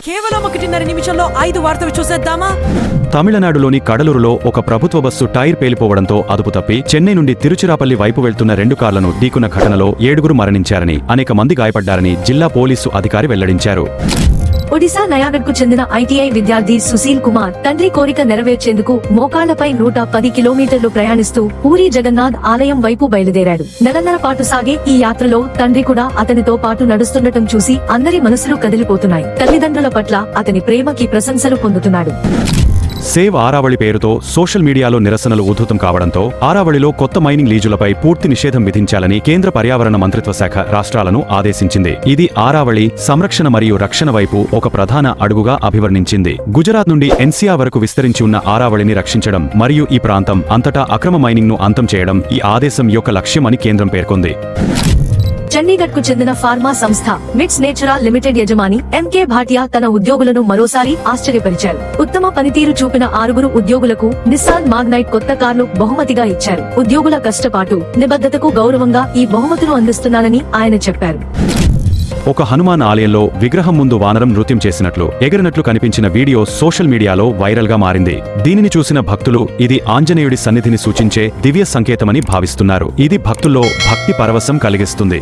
కేవలం 1.5 నిమిషంలో 5 వార్తలు చూసేద్దామా? తమిళనాడులోని కడలూరులో ఒక ప్రభుత్వ బస్సు టైర్ పేలిపోవడంతో అదుపు తప్పి చెన్నై నుండి తిరుచిరాపల్లి వైపు వెళ్తున్న 2 కార్లను ఢీకున్న ఘటనలో 7 మరణించారని, అనేక మంది గాయపడ్డారని జిల్లా పోలీసు అధికారి వెల్లడించారు. ఒడిశా నయాగఢ్కు చెందిన ఐటీఐ విద్యార్థి సుశీల్ కుమార్ తండ్రి కోరిక నెరవేర్చేందుకు మోకాళ్లపై 110 కిలోమీటర్లు ప్రయాణిస్తూ పూరీ జగన్నాథ్ ఆలయం వైపు బయలుదేరాడు. నెలన్నర పాటు సాగే ఈ యాత్రలో తండ్రి కూడా అతనితో పాటు నడుస్తుండటం చూసి అందరి మనసులు కదిలిపోతున్నాయి. తల్లిదండ్రుల పట్ల అతని ప్రేమకి ప్రశంసలు పొందుతున్నాడు. సేవ్ ఆరావళి పేరుతో సోషల్ మీడియాలో నిరసనలు ఉధృతం కావడంతో ఆరావళిలో కొత్త మైనింగ్ లీజులపై పూర్తి నిషేధం విధించాలని కేంద్ర పర్యావరణ మంత్రిత్వ శాఖ రాష్ట్రాలను ఆదేశించింది. ఇది ఆరావళి సంరక్షణ మరియు రక్షణ వైపు ఒక ప్రధాన అడుగుగా అభివర్ణించింది. గుజరాత్ నుండి ఎన్సీఆర్ వరకు విస్తరించి ఉన్న ఆరావళిని రక్షించడం మరియు ఈ ప్రాంతం అంతటా అక్రమ మైనింగ్ ను అంతం చేయడం ఈ ఆదేశం యొక్క లక్ష్యమని కేంద్రం పేర్కొంది. చండీగఢ్ కు చెందిన ఫార్మా సంస్థ మిట్స్ నేచురా లిమిటెడ్ యజమాని ఎంకే భాటియా తన ఉద్యోగులను మరోసారి ఆశ్చర్యపరిచారు. ఉత్తమ పనితీరు చూపిన 6 ఉద్యోగులకు నిస్సాన్ మాగ్నైట్ కొత్త కార్లు బహుమతిగా ఇచ్చారు. ఉద్యోగుల కష్టపాటు, నిబద్ధతకు గౌరవంగా ఈ బహుమతులు అందిస్తున్నానని ఆయన చెప్పారు. ఒక హనుమాన్ ఆలయంలో విగ్రహం ముందు వానరం నృత్యం చేసినట్లు ఎగిరినట్లు కనిపించిన వీడియో సోషల్ మీడియాలో వైరల్ గా మారింది. దీనిని చూసిన భక్తులు ఇది ఆంజనేయుడి సన్నిధిని సూచించే దివ్య సంకేతమని భావిస్తున్నారు. ఇది భక్తుల్లో భక్తి పరవశం కలిగిస్తుంది.